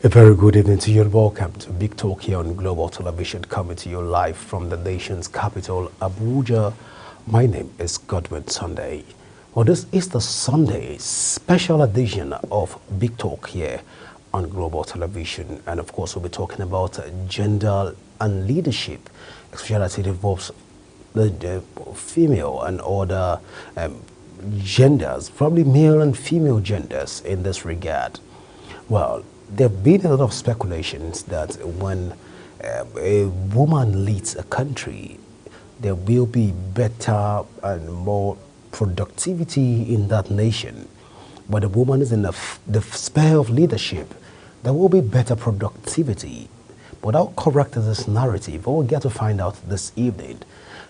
A very good evening to you and welcome to Big Talk here on Global Television, coming to you live from the nation's capital, Abuja. My name is Godwin Sunday. Well, this is the Sunday special edition of Big Talk here on Global Television. And of course, we'll be talking about gender and leadership, especially as it involves the female and other genders, probably male and female genders in this regard. Well, there have been a lot of speculations that when a woman leads a country, there will be better and more productivity in that nation. But the woman is in the sphere of leadership, there will be better productivity. But how correct is this narrative? We'll get to find out this evening.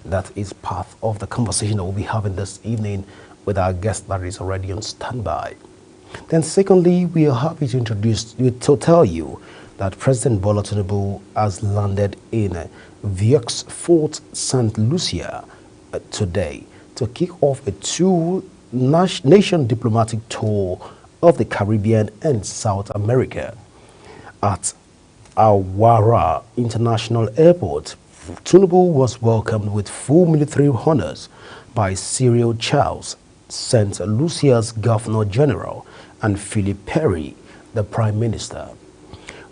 That is part of the conversation that we'll be having this evening with our guest that is already on standby. Then secondly, we are happy to tell you that President Bola Tinubu has landed in Vieux Fort St. Lucia today to kick off a two-nation diplomatic tour of the Caribbean and South America. At Awara International Airport, Tinubu was welcomed with full military honors by Cyril Charles, St. Lucia's Governor General, and Philip Perry, the Prime Minister.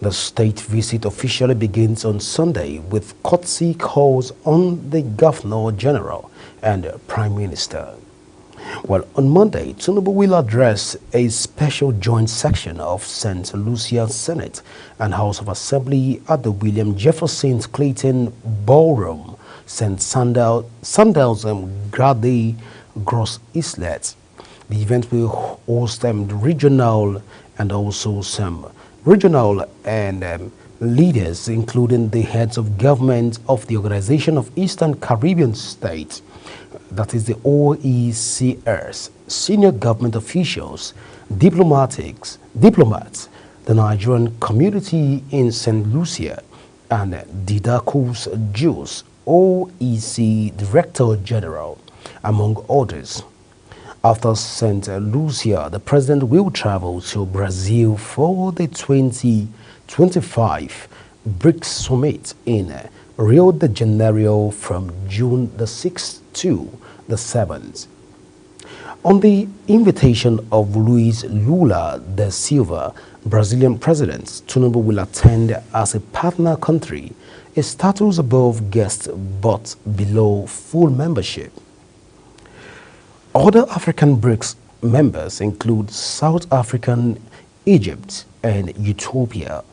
The state visit officially begins on Sunday with courtesy calls on the Governor General and Prime Minister. Well, on Monday, Tinubu will address a special joint section of St. Lucia Senate and House of Assembly at the William Jefferson Clayton Ballroom, St. Sandals Grade Gross Islet. The event will host regional and also some regional and leaders, including the heads of government of the Organization of Eastern Caribbean States, that is the OECS, senior government officials, diplomats, the Nigerian community in St. Lucia, and Didacus Juice, OEC Director General, among others. After St. Lucia, the president will travel to Brazil for the 2025 BRICS Summit in Rio de Janeiro from June the 6th to the 7th. On the invitation of Luiz Lula da Silva, Brazilian president, Tinubu will attend as a partner country, a status above guest but below full membership. Other African BRICS members include South Africa, Egypt, and Ethiopia.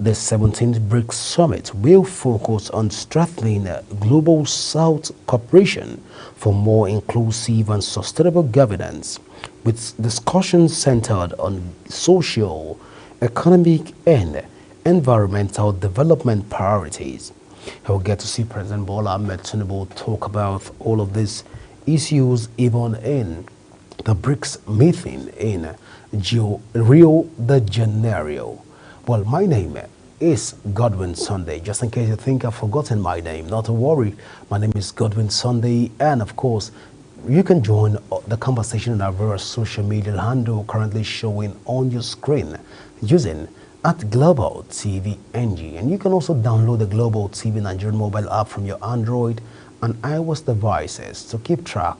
The 17th BRICS Summit will focus on strengthening global South cooperation for more inclusive and sustainable governance, with discussions centered on social, economic, and environmental development priorities. We'll get to see President Bola Ahmed Tinubu talk about all of these issues even in the BRICS meeting in Rio de Janeiro. Well, my name is Godwin Sunday. Just in case you think I've forgotten my name, not to worry. My name is Godwin Sunday, and of course, you can join the conversation on our various social media handle currently showing on your screen using @Global TV NG. And you can also download the Global TV Nigerian mobile app from your Android and iOS devices to keep track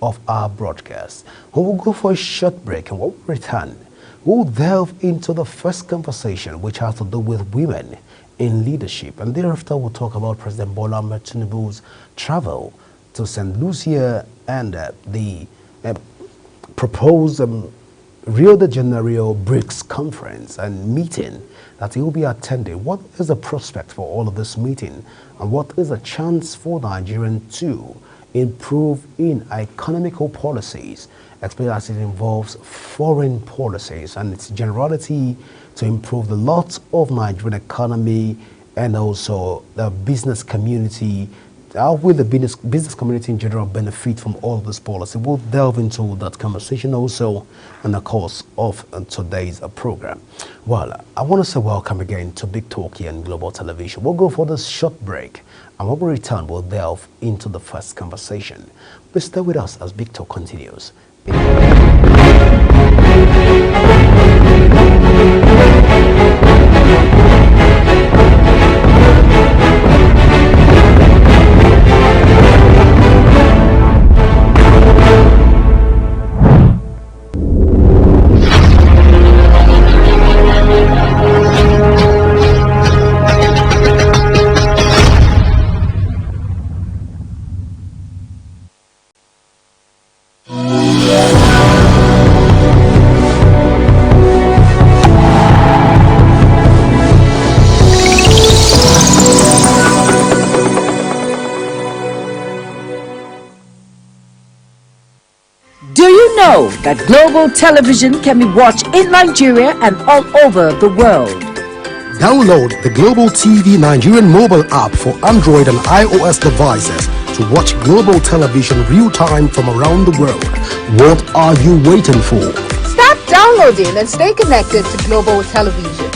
of our broadcast. We will go for a short break, and when we return, we'll delve into the first conversation, which has to do with women in leadership. And thereafter, we'll talk about President Bola Ahmed Tinubu's travel to St. Lucia and the proposed Rio de Janeiro BRICS conference and meeting that he will be attending. What is the prospect for all of this meeting, and what is a chance for Nigeria to improve in economical policies, especially as it involves foreign policies and its generality to improve the lot of Nigerian economy and also the business community. How will the business community in general benefit from all of this policy? We'll delve into that conversation also in the course of today's program. Well, I want to say welcome again to Big Talk here on Global Television. We'll go for this short break, and when we return, we'll delve into the first conversation. Please stay with us as Big Talk continues. know that Global Television can be watched in Nigeria and all over the world? Download the Global TV Nigerian mobile app for Android and iOS devices to watch Global Television real-time from around the world. What are you waiting for? Start downloading and stay connected to Global Television.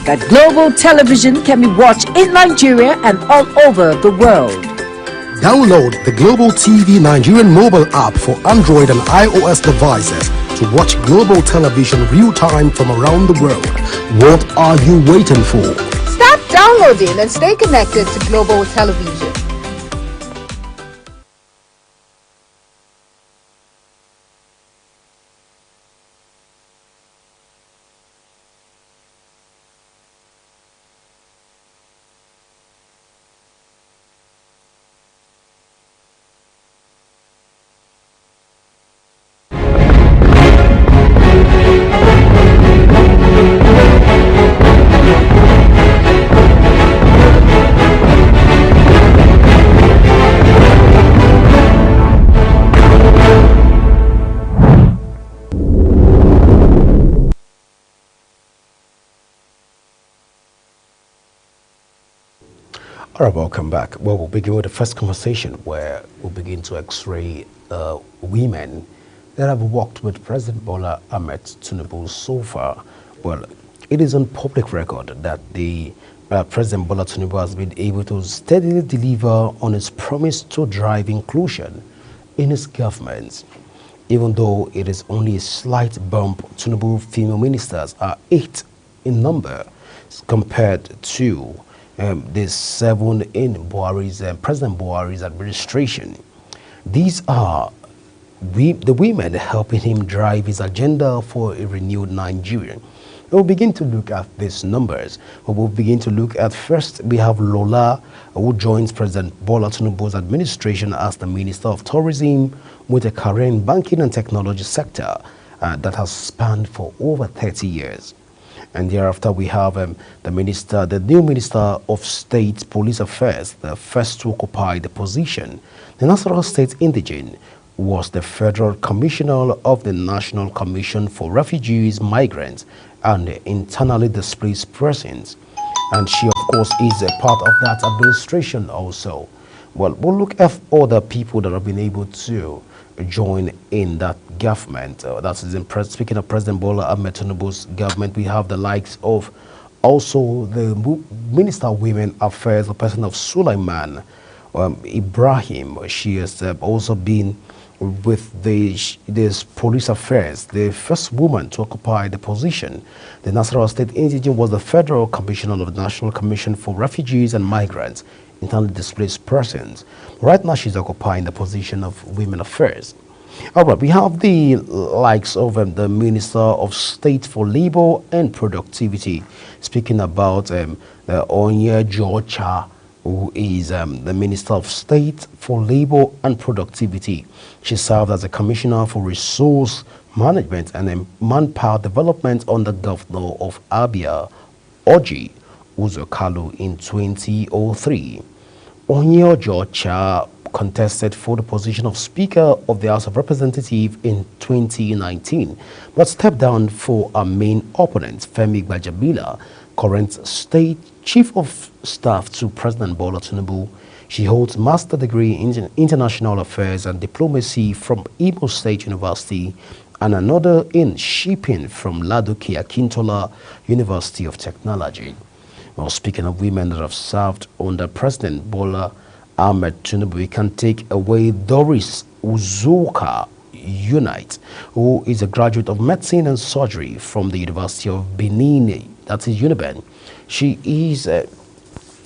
That Global Television can be watched in Nigeria and all over the world. Download the Global TV Nigerian mobile app for Android and iOS devices to watch Global Television real-time from around the world. What are you waiting for? Start downloading and stay connected to Global Television. All right, welcome back. Well, we'll begin with the first conversation where we'll begin to x-ray women that have worked with President Bola Ahmed Tinubu so far. Well, it is on public record that the President Bola Tinubu has been able to steadily deliver on his promise to drive inclusion in his government. Even though it is only a slight bump, Tinubu female ministers are 8 in number compared to the 7 in Buhari's President Buhari's administration. These are the women helping him drive his agenda for a renewed Nigeria. We'll begin to look at these numbers. We'll begin to look at, first, we have Lola, who joins President Bola Tinubu's administration as the Minister of Tourism with a career in banking and technology sector that has spanned for over 30 years. And thereafter, we have the new Minister of State Police Affairs, the first to occupy the position. The Nasarawa State indigene was the Federal Commissioner of the National Commission for Refugees, Migrants, and Internally Displaced Persons. And she, of course, is a part of that administration also. Well, we'll look at other people that have been able to join in that government. That is, speaking of President Bola Ahmed Tinubu's government, we have the likes of also the Minister of Women Affairs, the person of Sulaiman, Ibrahim. She has also been with this police affairs, the first woman to occupy the position. The Nasarawa State indigene was the Federal Commissioner of the National Commission for Refugees and Migrants, Internally Displaced Persons. Right now, she's occupying the position of Women Affairs. All right, we have the likes of the Minister of State for Labor and Productivity, speaking about Onyejo Cha, who is the Minister of State for Labor and Productivity. She served as a Commissioner for Resource Management and Manpower Development under Governor of Abia, Orji Uzokalu, in 2003. Onyejo Cha contested for the position of Speaker of the House of Representatives in 2019, but stepped down for a main opponent, Femi Gbajabila, current State Chief of Staff to President Bola Tinubu. She holds Master degree in International Affairs and Diplomacy from Imo State University and another in Shipping from Ladoke Akintola University of Technology. Well, speaking of women that have served under President Bola Ahmed Tinubu, we can take away Doris Uzoka Unite, who is a graduate of Medicine and Surgery from the University of Benin, that is UNIBEN. She is the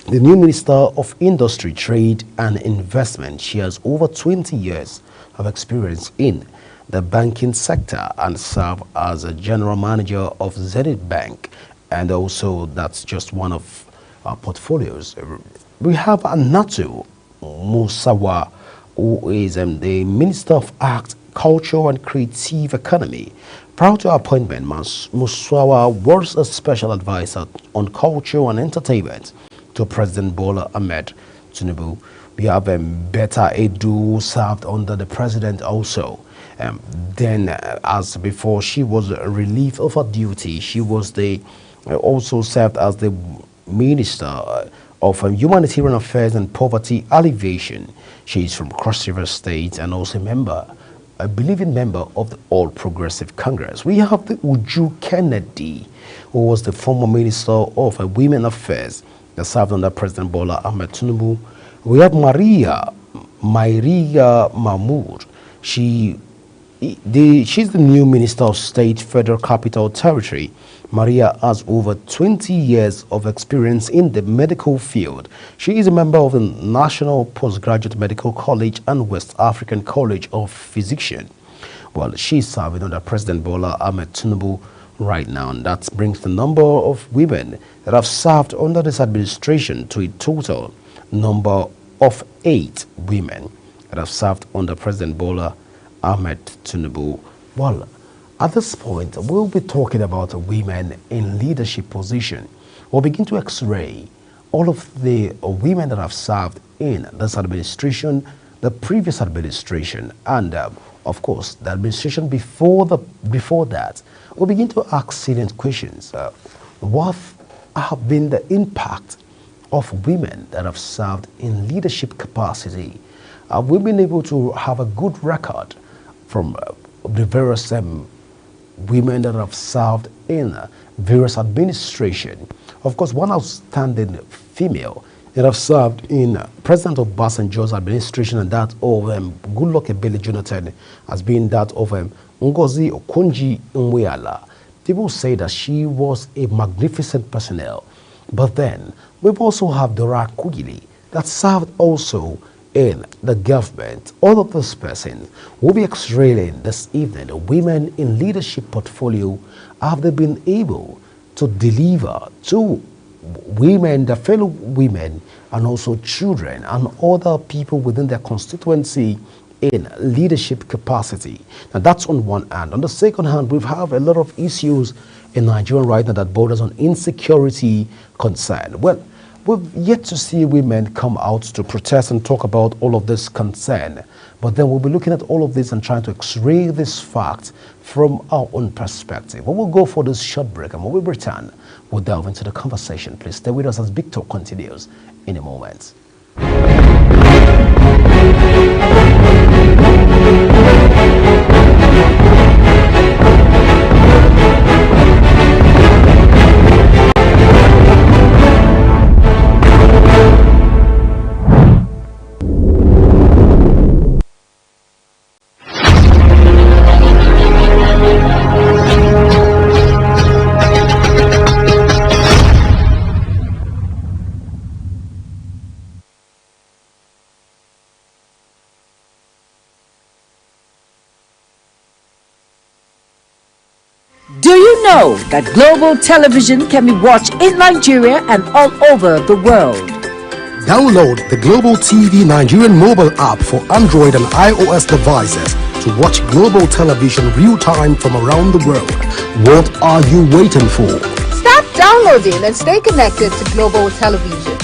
new Minister of Industry, Trade and Investment. She has over 20 years of experience in the banking sector and served as a General Manager of Zenith Bank, and also that's just one of our portfolios. We have Anatu Musawa, who is the Minister of Art, Culture and Creative Economy. Prior to her appointment, Musawa was a special advisor on culture and entertainment to President Bola Ahmed Tinubu. We have Beta Edu, served under the president also. Then, as before, she was relieved of her duty. She was also served as the Minister of Humanitarian Affairs and Poverty Alleviation. She is from Cross River State and also a believing member of the All Progressive Congress. We have the Uju Kennedy, who was the former Minister of Women Affairs that served under President Bola Ahmed Tinubu. We have Maria Mahmood. She's the new Minister of State, Federal Capital Territory. Maria has over 20 years of experience in the medical field. She is a member of the National Postgraduate Medical College and West African College of Physicians. Well, she's serving under President Bola Ahmed Tinubu right now, and that brings the number of women that have served under this administration to a total number of 8 women that have served under President Bola Ahmed Tinubu. Well, at this point, we'll be talking about women in leadership position. We'll begin to x-ray all of the women that have served in this administration, the previous administration, and of course, the administration before that. We'll begin to ask salient questions. What have been the impact of women that have served in leadership capacity? Have we been able to have a good record from the various women that have served in various administration? Of course, one outstanding female that have served in President Obasanjo's administration, and that of Goodluck Ebele Jonathan, has been that of Ngozi Okonjo-Iweala. People say that she was a magnificent personnel. But then, we've also have Dora Kugili that served also in the government. All of this person will be x-raying this evening the women in leadership portfolio. Have they been able to deliver to women, their fellow women, and also children and other people within their constituency in leadership capacity? Now that's on one hand. On the second hand, we have a lot of issues in Nigeria right now that borders on insecurity concern. Well, we've yet to see women come out to protest and talk about all of this concern. But then we'll be looking at all of this and trying to x-ray this fact from our own perspective. But we'll go for this short break, and when we return, we'll delve into the conversation. Please stay with us as Big Talk continues in a moment. know that Global Television can be watched in Nigeria and all over the world? Download the Global TV Nigerian mobile app for Android and iOS devices to watch Global Television real time from around the world. What are you waiting for? Start downloading and stay connected to Global Television.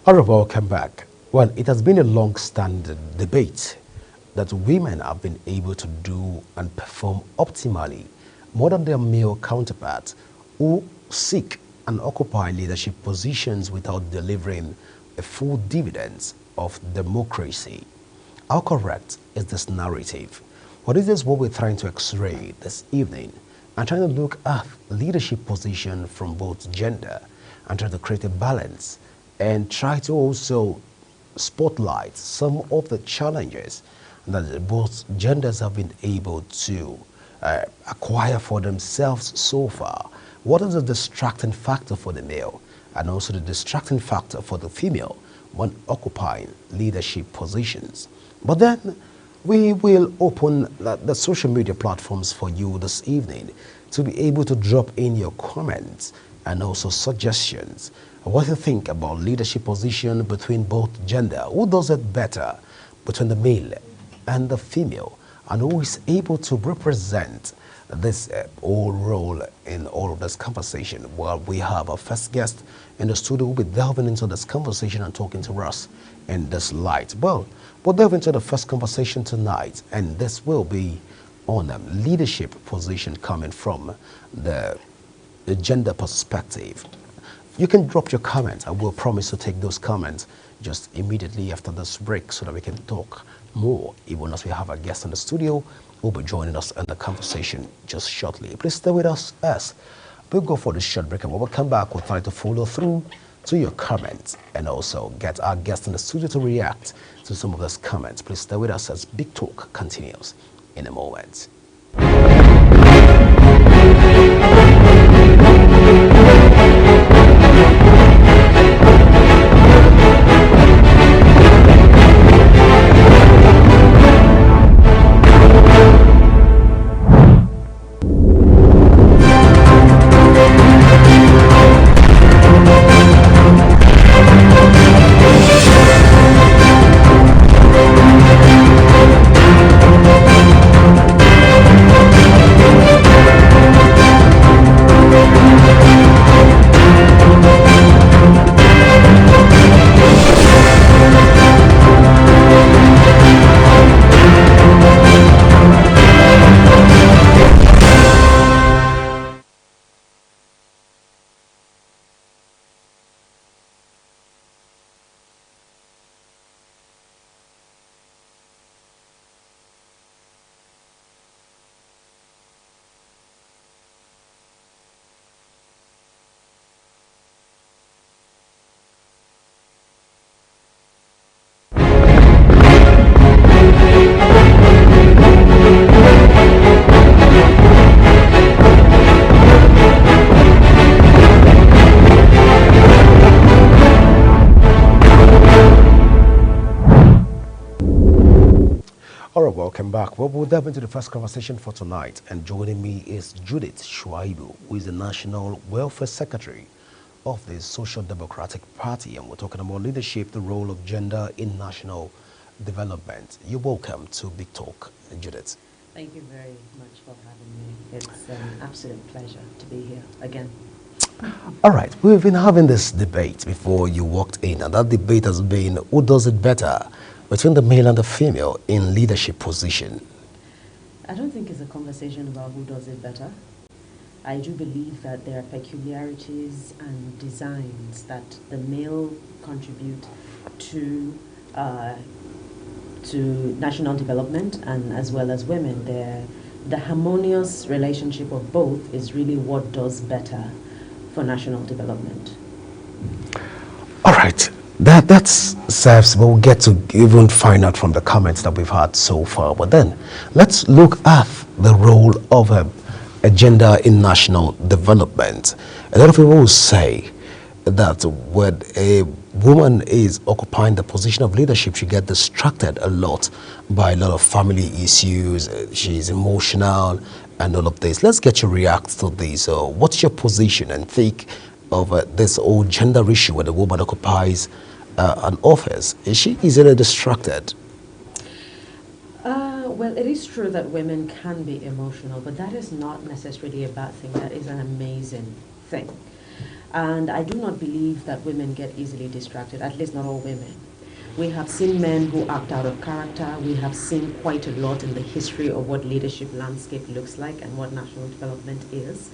Alright, welcome back. Well, it has been a long-standing debate that women have been able to do and perform optimally more than their male counterparts who seek and occupy leadership positions without delivering a full dividends of democracy. How correct is this narrative? Well, this is what we're trying to x-ray this evening and trying to look at leadership position from both gender and try to create a balance and try to also spotlight some of the challenges that both genders have been able to acquire for themselves so far. What is the distracting factor for the male and also the distracting factor for the female when occupying leadership positions? But then we will open the social media platforms for you this evening to be able to drop in your comments and also suggestions. What do you think about leadership position between both gender? Who does it better between the male and the female? And who is able to represent this whole role in all of this conversation? Well, we have our first guest in the studio who will be delving into this conversation and talking to us in this light. Well, we'll delve into the first conversation tonight, and this will be on leadership position coming from the gender perspective. You can drop your comments. I will promise to take those comments just immediately after this break so that we can talk more, even as we have a guest in the studio who will be joining us in the conversation just shortly. Please stay with us as we'll go for the short break, and when we come back, we'll try to follow through to your comments and also get our guest in the studio to react to some of those comments. Please stay with us as Big Talk continues in a moment. All right, welcome back. Well, we'll delve into the first conversation for tonight, and joining me is Judith Shuaibu, who is the National Welfare Secretary of the Social Democratic Party, and we're talking about leadership, the role of gender in national development. You're welcome to Big Talk, Judith. Thank you very much for having me. It's an absolute pleasure to be here again. All right, we've been having this debate before you walked in, and that debate has been who does it better between the male and the female in leadership position. I don't think it's a conversation about who does it better. I do believe that there are peculiarities and designs that the male contribute to national development, and as well as women. The harmonious relationship of both is really what does better for national development. All right, that serves. We'll get to even find out from the comments that we've had so far. But then, let's look at the role of a gender in national development. A lot of people will say that when a woman is occupying the position of leadership, she gets distracted a lot by a lot of family issues. She's emotional and all of this. Let's get your react to this. What's your position and think of this whole gender issue when a woman occupies an office? Is she easily distracted? Well, it is true that women can be emotional, but that is not necessarily a bad thing. That is an amazing thing. And I do not believe that women get easily distracted, at least not all women. We have seen men who act out of character. We have seen quite a lot in the history of what leadership landscape looks like and what national development is.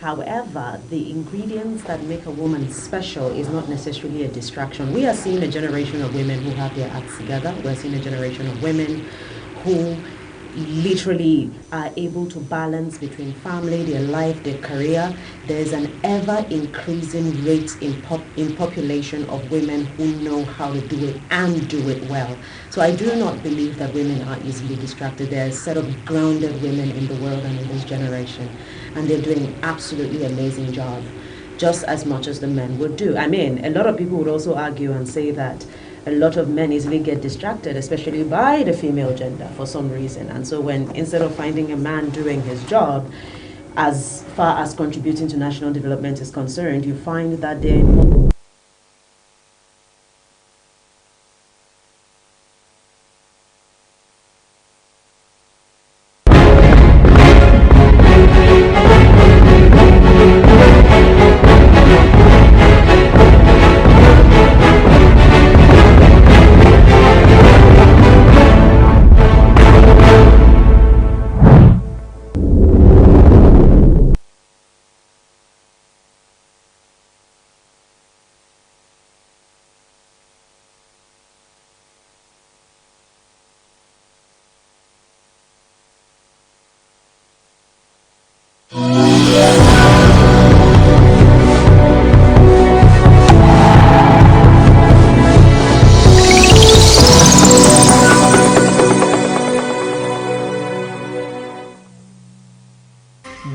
However, the ingredients that make a woman special is not necessarily a distraction. We are seeing a generation of women who have their acts together. We're seeing a generation of women who literally are able to balance between family, their life, their career. There's an ever-increasing rate in population of women who know how to do it and do it well. So I do not believe that women are easily distracted. There are a set of grounded women in the world and in this generation, and they're doing an absolutely amazing job, just as much as the men would do. I mean, a lot of people would also argue and say that a lot of men easily get distracted, especially by the female gender for some reason. And so when, instead of finding a man doing his job, as far as contributing to national development is concerned, you find that they're more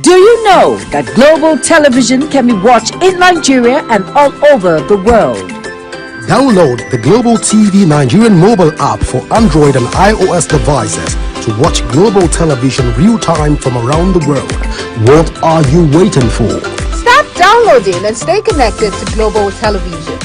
Do you know that global television can be watched in Nigeria and all over the world? Download the Global TV Nigerian mobile app for Android and iOS devices to watch global television real time from around the world. What are you waiting for? Start downloading and stay connected to Global Television.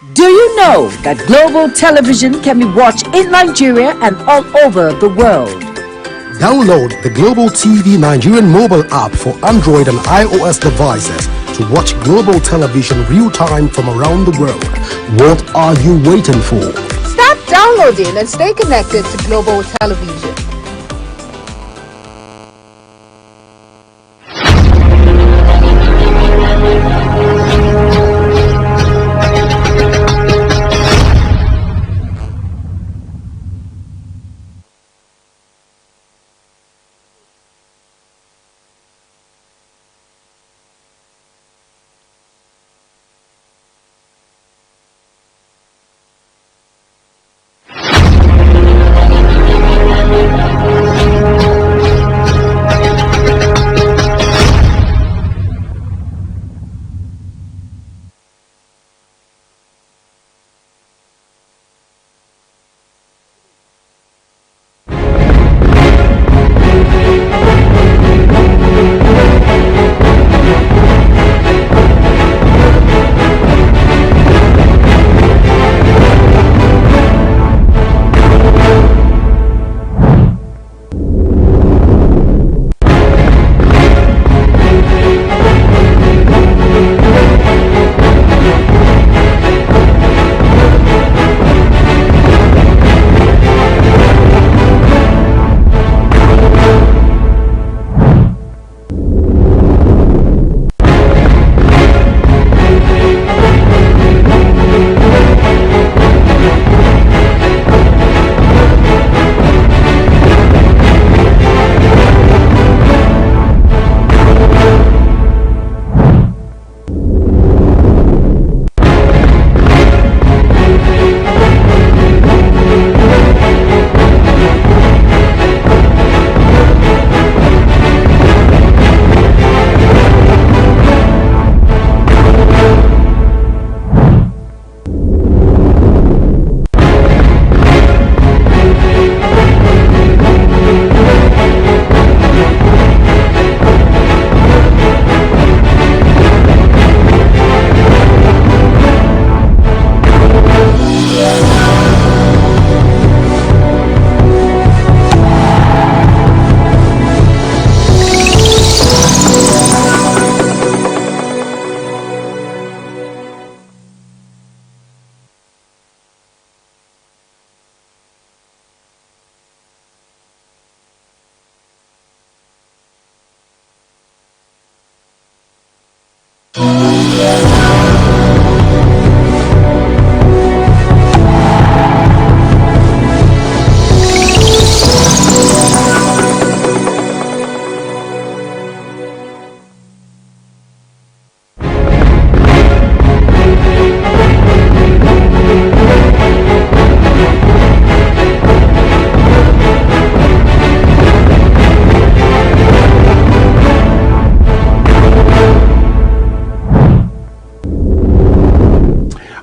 Do you know that Global Television can be watched in Nigeria and all over the world? Download the Global TV Nigerian mobile app for Android and iOS devices to watch Global Television real-time from around the world. What are you waiting for? Start downloading and stay connected to Global Television.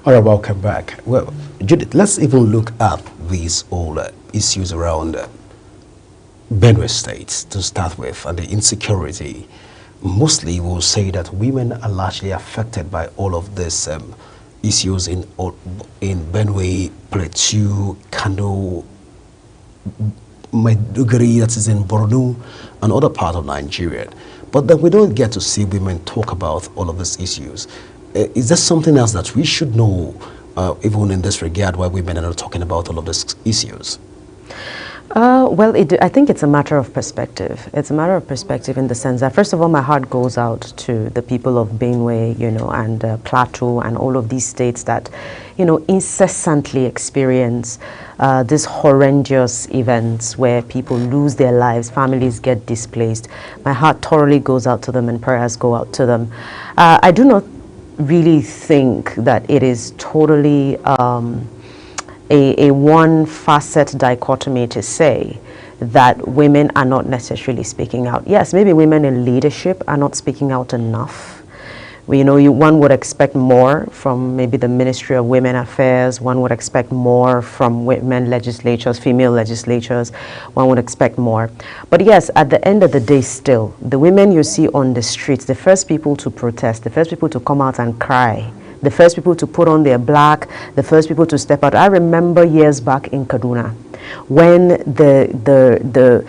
All right, welcome back. Well, Judith, let's even look at these all issues around Benue State to start with, and the insecurity. Mostly, we'll say that women are largely affected by all of these issues in Benue, Plateau, Kano, Maiduguri, that is in Borno, and other parts of Nigeria. But then we don't get to see women talk about all of these issues. Is there something else that we should know, even in this regard, why women are not talking about all of these issues? Well, I think it's a matter of perspective. It's a matter of perspective in the sense that, first of all, my heart goes out to the people of Benue, and Plateau and all of these states that, incessantly experience these horrendous events where people lose their lives, families get displaced. My heart thoroughly goes out to them and prayers go out to them. I do not really think that it is totally a one-facet dichotomy to say that women are not necessarily speaking out. Yes, maybe women in leadership are not speaking out enough. One would expect more from maybe the Ministry of Women Affairs. One would expect more from women legislatures, female legislatures. One would expect more. But yes, at the end of the day still, the women you see on the streets, the first people to protest, the first people to come out and cry the first people to put on their black, the first people to step out. I remember years back in Kaduna when the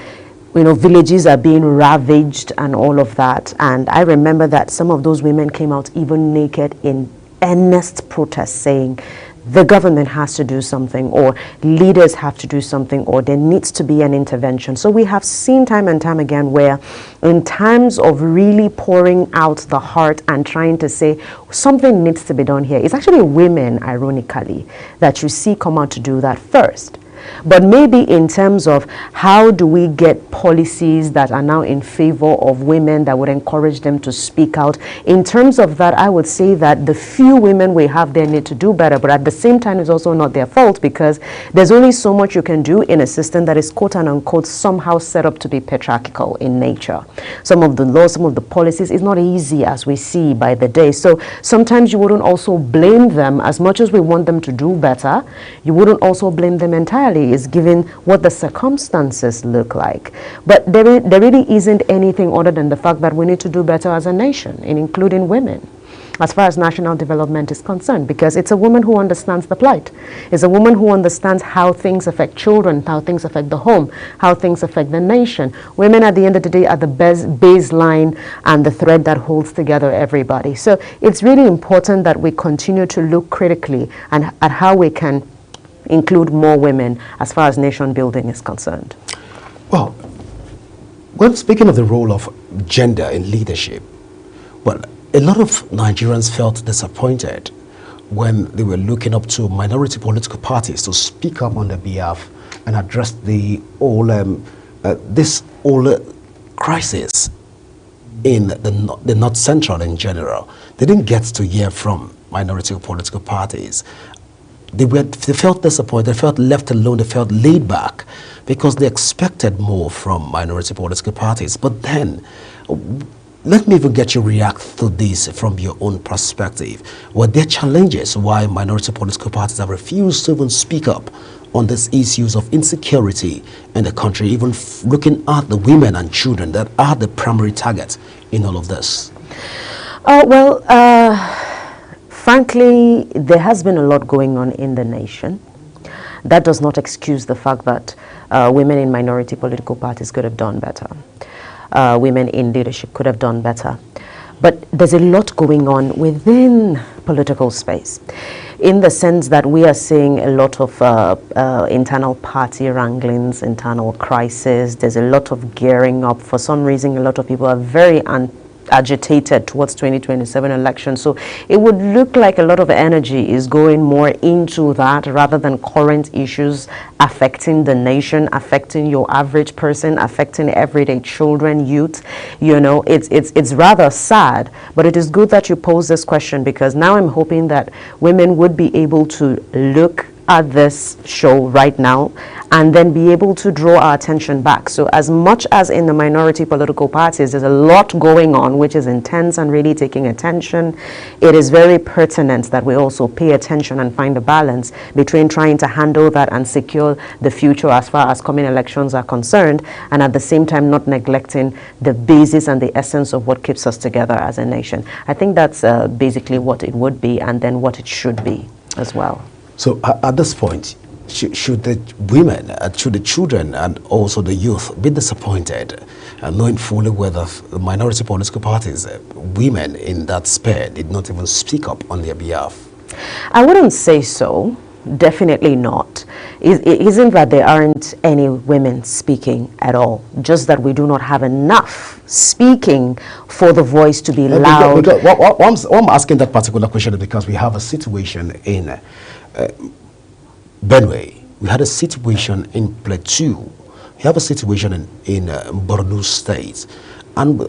villages are being ravaged and all of that. And I remember that some of those women came out even naked in earnest protest saying, the government has to do something, or leaders have to do something, or there needs to be an intervention. So we have seen time and time again where in times of really pouring out the heart and trying to say something needs to be done here, it's actually women, ironically, that you see come out to do that first. But maybe in terms of how do we get policies that are now in favor of women that would encourage them to speak out, in terms of that, I would say that the few women we have there need to do better, but at the same time it's also not their fault, because there's only so much you can do in a system that is quote and unquote somehow set up to be patriarchal in nature. Some of the laws, some of the policies is not easy as we see by the day. So sometimes you wouldn't also blame them as much as we want them to do better. You wouldn't also blame them entirely. Is given what the circumstances look like. But there really isn't anything other than the fact that we need to do better as a nation, in including women, as far as national development is concerned, because it's a woman who understands the plight. It's a woman who understands how things affect children, how things affect the home, how things affect the nation. Women at the end of the day are the best baseline and the thread that holds together everybody. So it's really important that we continue to look critically and at how we can include more women as far as nation building is concerned. Well, speaking of the role of gender in leadership, well, a lot of Nigerians felt disappointed when they were looking up to minority political parties to speak up on their behalf and address the this crisis in the North Central in general. They didn't get to hear from minority political parties. They felt disappointed, they felt left alone, they felt laid back because they expected more from minority political parties. But then, let me even get you react to this from your own perspective. Were there challenges why minority political parties have refused to even speak up on these issues of insecurity in the country, even looking at the women and children that are the primary target in all of this? Frankly, there has been a lot going on in the nation. That does not excuse the fact that women in minority political parties could have done better. Women in leadership could have done better. But there's a lot going on within political space, in the sense that we are seeing a lot of internal party wranglings, internal crisis. There's a lot of gearing up. For some reason, a lot of people are very agitated towards 2027 elections. So it would look like a lot of energy is going more into that rather than current issues affecting the nation, affecting your average person, affecting everyday children, youth. You know, it's rather sad, but it is good that you pose this question, because now I'm hoping that women would be able to look at this show right now and then be able to draw our attention back. So as much as in the minority political parties there's a lot going on which is intense and really taking attention, it is very pertinent that we also pay attention and find a balance between trying to handle that and secure the future as far as coming elections are concerned, and at the same time not neglecting the basis and the essence of what keeps us together as a nation. I think that's basically what it would be, and then what it should be as well. So at this point, should the women, should the children and also the youth be disappointed, knowing fully whether the minority political parties, women in that sphere, did not even speak up on their behalf? I wouldn't say so. Definitely not. It isn't that there aren't any women speaking at all, just that we do not have enough speaking for the voice to be loud. I'm asking that particular question because we have a situation in Benue, we had a situation in Plateau, we have a situation in Borno State, and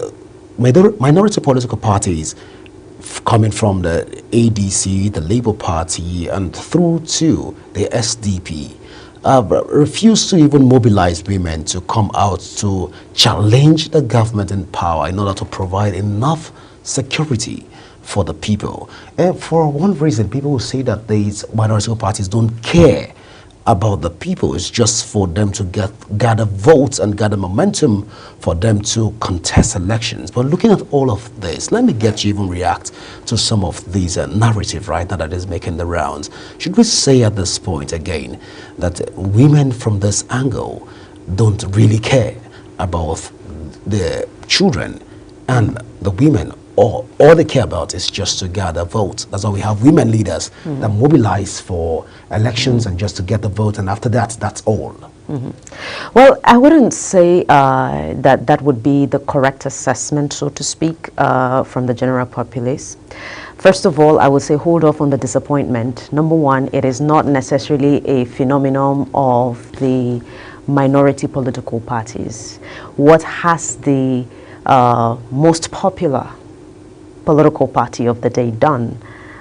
minority political parties coming from the ADC, the Labour Party, and through to the SDP, refused to even mobilize women to come out to challenge the government in power in order to provide enough security for the people. And for one reason, people will say that these minority parties don't care about the people. It's just for them to gather votes and gather momentum for them to contest elections. But looking at all of this, let me get you even react to some of these narrative right now that is making the rounds. Should we say at this point again that women from this angle don't really care about the children and the women? All they care about is just to gather votes. That's why we have women leaders that mobilize for elections and just to get the vote, and after that, that's all. Well, I wouldn't say that would be the correct assessment, so to speak, from the general populace. First of all, I would say hold off on the disappointment. Number one, it is not necessarily a phenomenon of the minority political parties. What has the most popular political party of the day done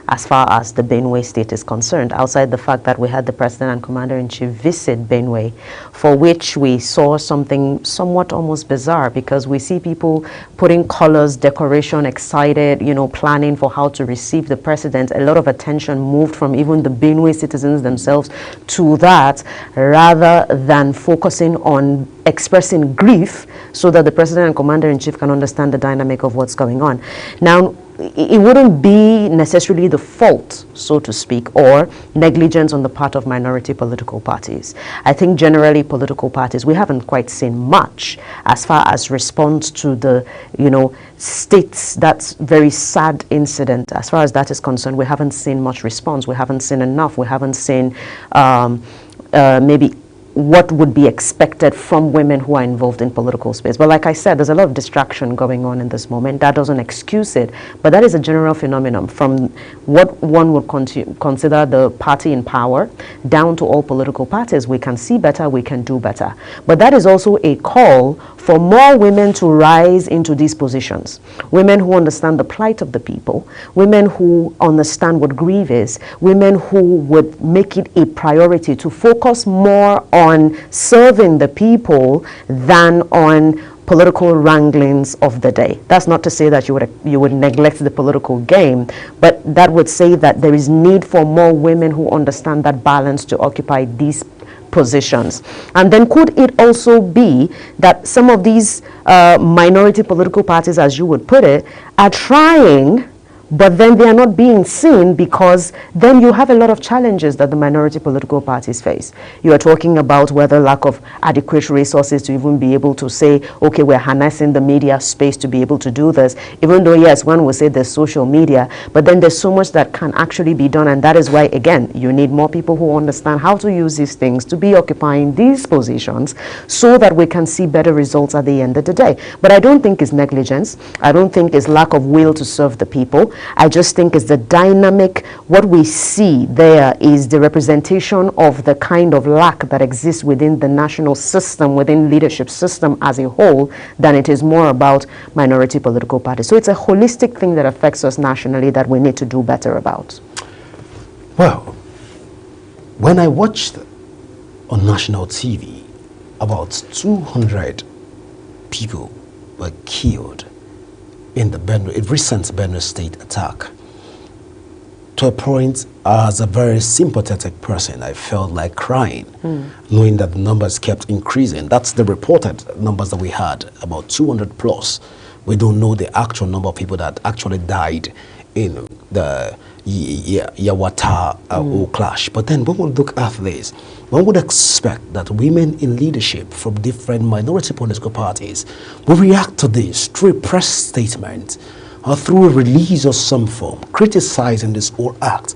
as far as the Benue state is concerned, outside the fact that we had the President and Commander-in-Chief visit Benue, for which we saw something somewhat almost bizarre, because we see people putting colors, decoration, excited, planning for how to receive the President. A lot of attention moved from even the Benue citizens themselves to that, rather than focusing on expressing grief so that the President and Commander-in-Chief can understand the dynamic of what's going on. Now, it wouldn't be necessarily the fault, so to speak, or negligence on the part of minority political parties. I think generally political parties, we haven't quite seen much as far as response to the, states, that's very sad incident. As far as that is concerned, we haven't seen much response. We haven't seen enough. We haven't seen maybe what would be expected from women who are involved in political space. But like I said, there's a lot of distraction going on in this moment. That doesn't excuse it, but that is a general phenomenon from what one would consider the party in power down to all political parties. We can see better, we can do better. But that is also a call for more women to rise into these positions. Women who understand the plight of the people, women who understand what grief is, women who would make it a priority to focus more on serving the people than on political wranglings of the day. That's not to say that you would neglect the political game, but that would say that there is need for more women who understand that balance to occupy these positions. And then could it also be that some of these minority political parties, as you would put it, are trying, but then they are not being seen, because then you have a lot of challenges that the minority political parties face. You are talking about whether lack of adequate resources to even be able to say, okay, we're harnessing the media space to be able to do this, even though, yes, one will say there's social media, but then there's so much that can actually be done, and that is why, again, you need more people who understand how to use these things to be occupying these positions so that we can see better results at the end of the day. But I don't think it's negligence. I don't think it's lack of will to serve the people. I just think it's the dynamic. What we see there is the representation of the kind of lack that exists within the national system, within leadership system as a whole, than it is more about minority political parties. So it's a holistic thing that affects us nationally that we need to do better about. Well, when I watched on national TV, about 200 people were killed in the recent Benue State attack. To a point, as a very sympathetic person, I felt like crying, knowing that the numbers kept increasing. That's the reported numbers that we had, about 200 plus. We don't know the actual number of people that actually died in the Yawata clash. But then when we look at this, one would expect that women in leadership from different minority political parties will react to this through a press statement or through a release of some form, criticizing this whole act.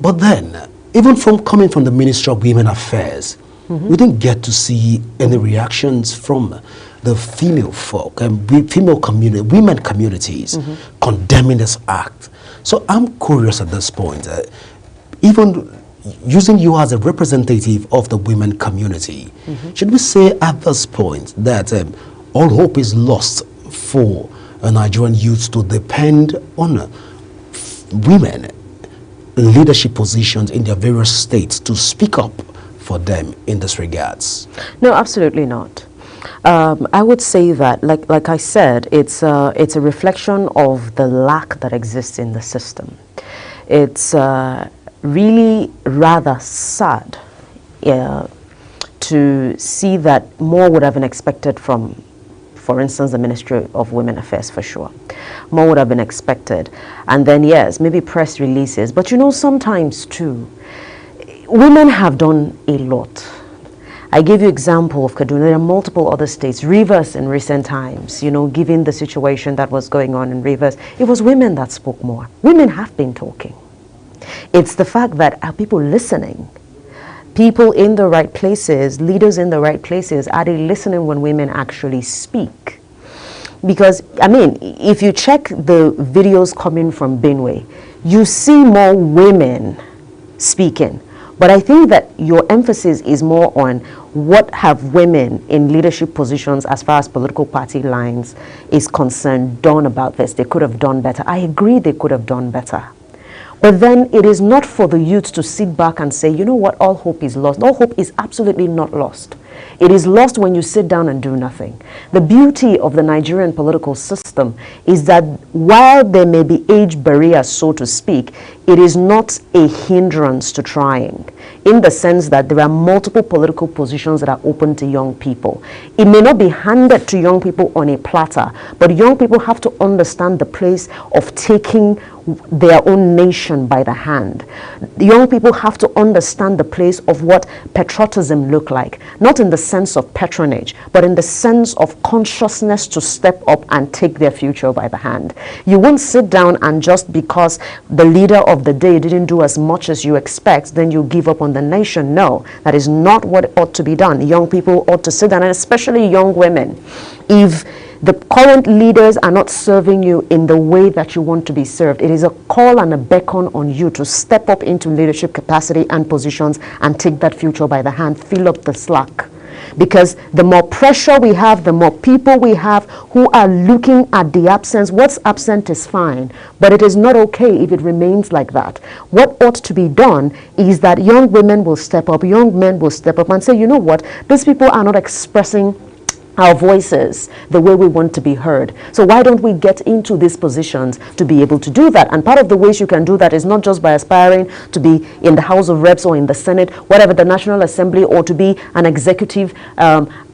But then, even coming from the Ministry of Women Affairs, we didn't get to see any reactions from the female folk and female community, women communities condemning this act. So I'm curious at this point, even using you as a representative of the women community, should we say at this point that all hope is lost for Nigerian youths to depend on women in leadership positions in their various states to speak up for them in this regards? No, absolutely not. I would say that, like I said, it's a reflection of the lack that exists in the system. It's really rather sad to see that more would have been expected from, for instance, the Ministry of Women Affairs, for sure. More would have been expected. And then, yes, maybe press releases. But you know, sometimes too, women have done a lot. I gave you example of Kaduna. There are multiple other states. Rivers in recent times, you know, given the situation that was going on in Rivers, it was women that spoke more. Women have been talking. It's the fact that are people listening? People in the right places, leaders in the right places, are they listening when women actually speak? Because, I mean, if you check the videos coming from Benue, you see more women speaking. But I think that your emphasis is more on what have women in leadership positions as far as political party lines is concerned done about this. They could have done better. I agree they could have done better. But then it is not for the youth to sit back and say, you know what, all hope is lost. All hope is absolutely not lost. It is lost when you sit down and do nothing. The beauty of the Nigerian political system is that while there may be age barriers, so to speak, it is not a hindrance to trying, in the sense that there are multiple political positions that are open to young people. It may not be handed to young people on a platter, but young people have to understand the place of taking their own nation by the hand. Young people have to understand the place of what patriotism look like, not in the sense of patronage, but in the sense of consciousness to step up and take their future by the hand. You won't sit down and just because the leader of the day didn't do as much as you expect, then you give up on the nation. No, that is not what ought to be done. Young people ought to sit down, and especially young women. If the current leaders are not serving you in the way that you want to be served, it is a call and a beckon on you to step up into leadership capacity and positions and take that future by the hand, fill up the slack. Because the more pressure we have, the more people we have who are looking at the absence. What's absent is fine, but it is not okay if it remains like that. What ought to be done is that young women will step up, young men will step up and say, you know what, these people are not expressing our voices the way we want to be heard. So why don't we get into these positions to be able to do that? And part of the ways you can do that is not just by aspiring to be in the House of Reps or in the Senate, whatever, the National Assembly, or to be an executive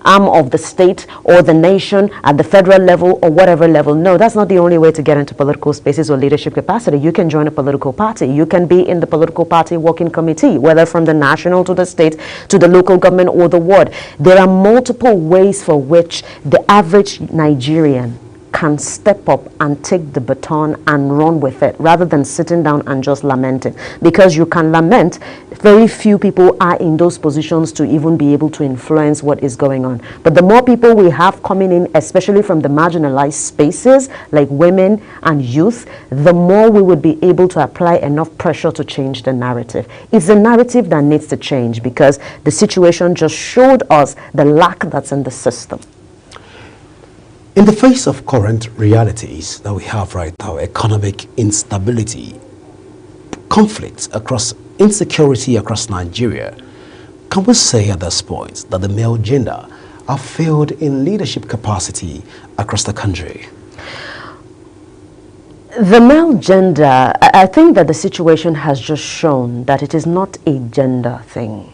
arm of the state or the nation at the federal level or whatever level. No, that's not the only way to get into political spaces or leadership capacity. You can join a political party. You can be in the political party working committee, whether from the national to the state to the local government or the ward. There are multiple ways for which the average Nigerian can step up and take the baton and run with it, rather than sitting down and just lamenting. Because you can lament, very few people are in those positions to even be able to influence what is going on. But the more people we have coming in, especially from the marginalized spaces like women and youth, the more we would be able to apply enough pressure to change the narrative. It's the narrative that needs to change, because the situation just showed us the lack that's in the system. In the face of current realities that we have right now, economic instability, conflicts across, insecurity across Nigeria, can we say at this point that the male gender have failed in leadership capacity across the country? The male gender, I think that the situation has just shown that it is not a gender thing.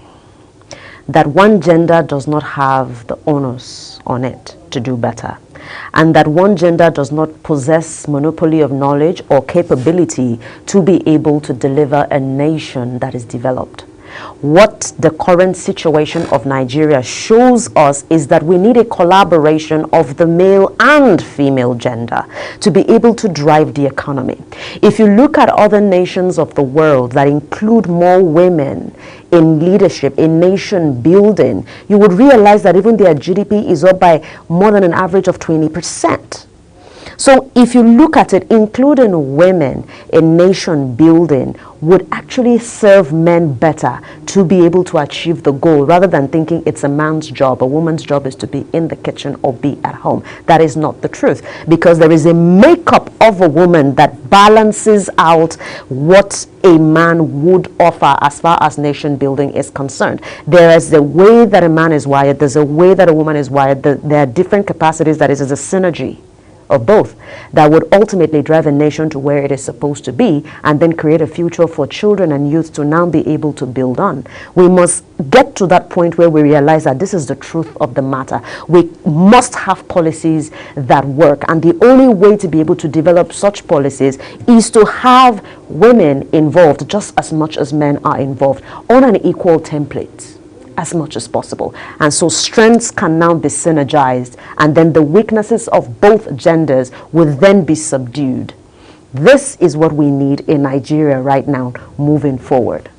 That one gender does not have the onus on it to do better. And that one gender does not possess monopoly of knowledge or capability to be able to deliver a nation that is developed. What the current situation of Nigeria shows us is that we need a collaboration of the male and female gender to be able to drive the economy. If you look at other nations of the world that include more women in leadership, in nation building, you would realize that even their GDP is up by more than an average of 20%. So if you look at it, including women in nation building would actually serve men better to be able to achieve the goal, rather than thinking it's a man's job. A woman's job is to be in the kitchen or be at home. That is not the truth, because there is a makeup of a woman that balances out what a man would offer as far as nation building is concerned. There is the way that a man is wired, there's a way that a woman is wired, there are different capacities that is as a synergy of both, that would ultimately drive a nation to where it is supposed to be, and then create a future for children and youth to now be able to build on. We must get to that point where we realize that this is the truth of the matter. We must have policies that work, and the only way to be able to develop such policies is to have women involved just as much as men are involved on an equal template as much as possible. And so strengths can now be synergized, and then the weaknesses of both genders will then be subdued. This is what we need in Nigeria right now moving forward.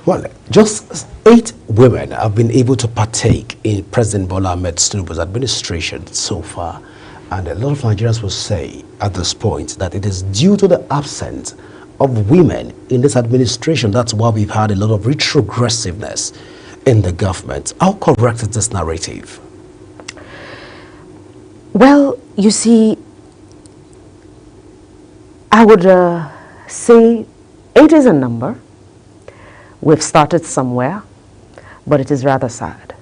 Well, just 8 women have been able to partake in President Bola Ahmed Tinubu's administration so far. And a lot of Nigerians will say at this point that it is due to the absence of women in this administration. That's why we've had a lot of retrogressiveness in the government. How correct is this narrative? Well, you see, I would say 8 is a number. We've started somewhere, but it is rather sad.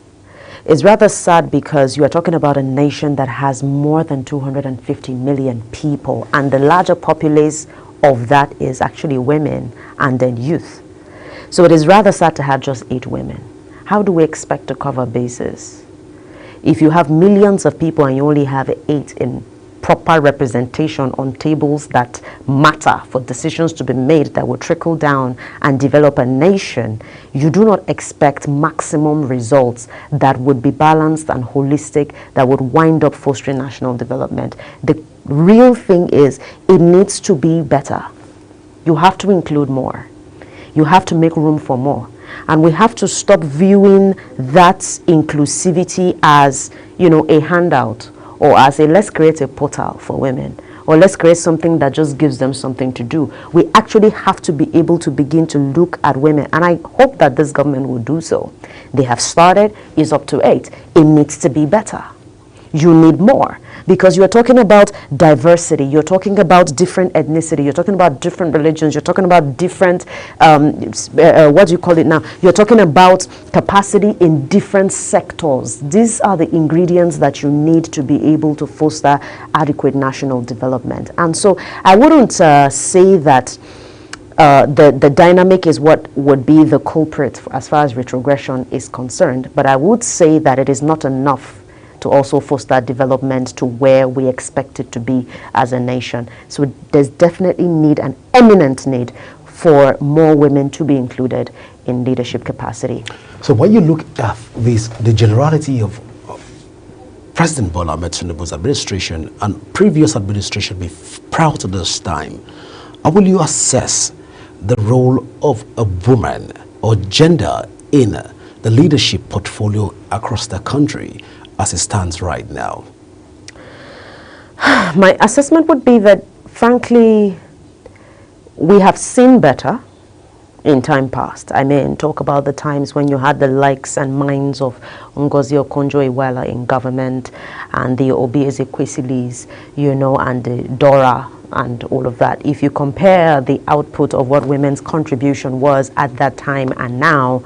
It's rather sad because you are talking about a nation that has more than 250 million people, and the larger populace of that is actually women and then youth. So it is rather sad to have just 8 women. How do we expect to cover bases? If you have millions of people and you only have 8 in proper representation on tables that matter for decisions to be made that will trickle down and develop a nation, you do not expect maximum results that would be balanced and holistic, that would wind up fostering national development. The real thing is it needs to be better. You have to include more. You have to make room for more. And we have to stop viewing that inclusivity as, a handout, or as a let's create a portal for women, or let's create something that just gives them something to do. We actually have to be able to begin to look at women, and I hope that this government will do so. They have started, it's up to 8. It needs to be better. You need more, because you're talking about diversity, you're talking about different ethnicity, you're talking about different religions, you're talking about different, you're talking about capacity in different sectors. These are the ingredients that you need to be able to foster adequate national development. And so I wouldn't say that the dynamic is what would be the culprit as far as retrogression is concerned, but I would say that it is not enough to also foster development to where we expect it to be as a nation. So there's definitely an eminent need for more women to be included in leadership capacity. So when you look at the generality of President Bola Ahmed Tinubu's administration and previous administration prior to this time, how will you assess the role of a woman or gender in the leadership portfolio across the country as it stands right now? My assessment would be that, frankly, we have seen better in time past. I mean, talk about the times when you had the likes and minds of Ngozi Okonjo-Iweala in government, and the Obi Ezekwesilis, and the Dora and all of that. If you compare the output of what women's contribution was at that time and now,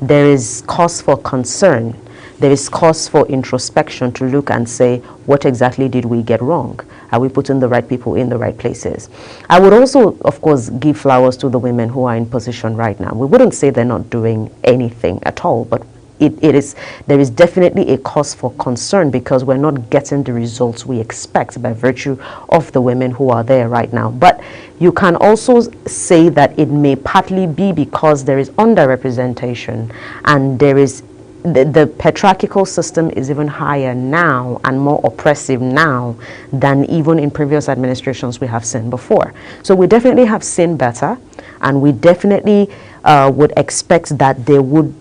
there is cause for concern. There is cause for introspection to look and say, what exactly did we get wrong? Are we putting the right people in the right places? I would also, of course, give flowers to the women who are in position right now. We wouldn't say they're not doing anything at all, but there is definitely a cause for concern because we're not getting the results we expect by virtue of the women who are there right now. But you can also say that it may partly be because there is underrepresentation, and there is the patriarchal system is even higher now and more oppressive now than even in previous administrations we have seen before. So we definitely have seen better, and we definitely would expect that there would,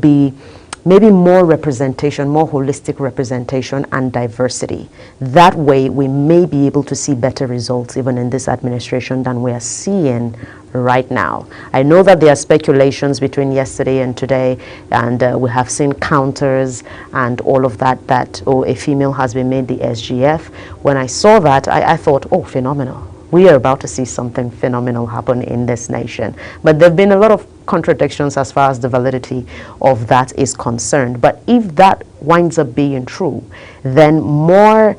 be maybe more representation, more holistic representation and diversity. That way we may be able to see better results even in this administration than we are seeing right now. I know that there are speculations between yesterday and today, and we have seen counters and all of that, a female has been made the SGF. When I saw that, I thought, oh, phenomenal. We are about to see something phenomenal happen in this nation. But there have been a lot of contradictions as far as the validity of that is concerned. But if that winds up being true, then more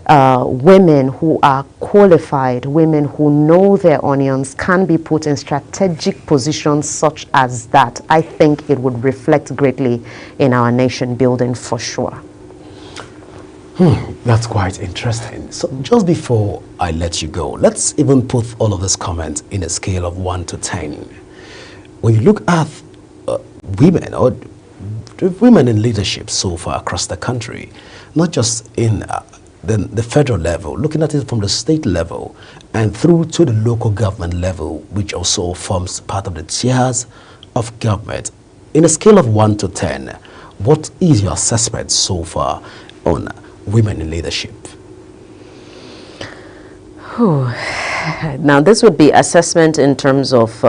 women who are qualified, women who know their onions, can be put in strategic positions such as that, I think it would reflect greatly in our nation building for sure. That's quite interesting. So just before I let you go, let's even put all of this comment in a scale of 1 to 10. When you look at women or women in leadership so far across the country, not just in the federal level, looking at it from the state level and through to the local government level, which also forms part of the tiers of government, in a scale of 1 to 10, what is your assessment so far on women in leadership? Now, this would be assessment in terms of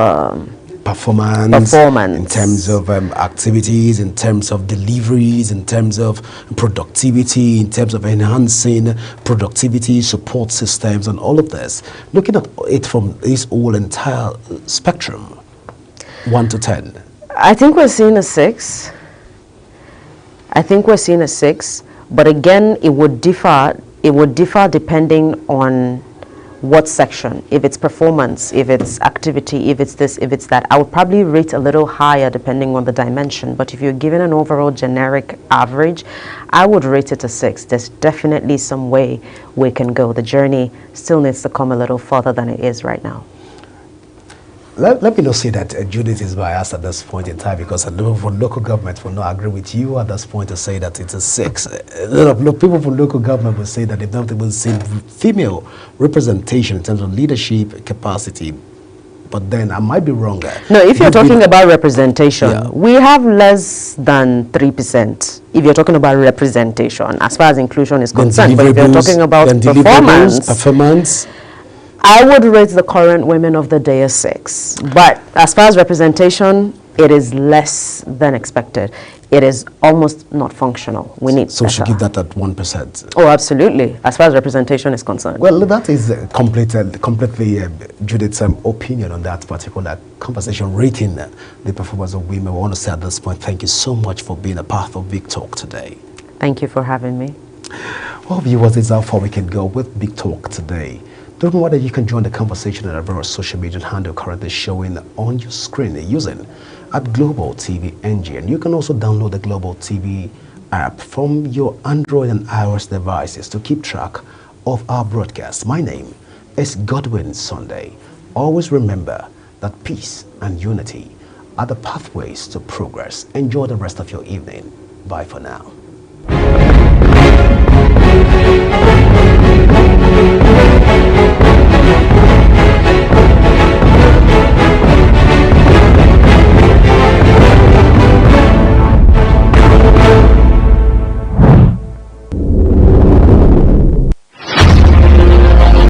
performance, in terms of activities, in terms of deliveries, in terms of productivity, in terms of enhancing productivity, support systems, and all of this. Looking at it from this whole entire spectrum, 1 to 10. I think we're seeing a 6. I think we're seeing a 6. But again, it would differ depending on what section. If it's performance, if it's activity, if it's this, if it's that, I would probably rate a little higher depending on the dimension. But if you're given an overall generic average, I would rate it a 6. There's definitely some way we can go. The journey still needs to come a little further than it is right now. Let me not say that Judith is biased at this point in time, because a lot of local government will not agree with you at this point to say that it's a 6. A lot of people from local government will say that they've not even seen female representation in terms of leadership capacity. But then I might be wrong. No, if you're talking about representation, we have less than 3%. If you're talking about representation, as far as inclusion is concerned, but if you're talking about performance, I would rate the current women of the day a 6. But as far as representation, it is less than expected. It is almost not functional. We need so we should give that at 1%. Oh, absolutely. As far as representation is concerned. Well, that is completely Judith's opinion on that particular conversation, rating the performance of women. We want to say at this point, thank you so much for being a part of Big Talk today. Thank you for having me. Well, viewers, it's how far we can go with Big Talk today. Don't know whether you can join the conversation on our various social media handle currently showing on your screen using at Global TV NG. And you can also download the Global TV app from your Android and iOS devices to keep track of our broadcast. My name is Godwin Sunday. Always remember that peace and unity are the pathways to progress. Enjoy the rest of your evening. Bye for now.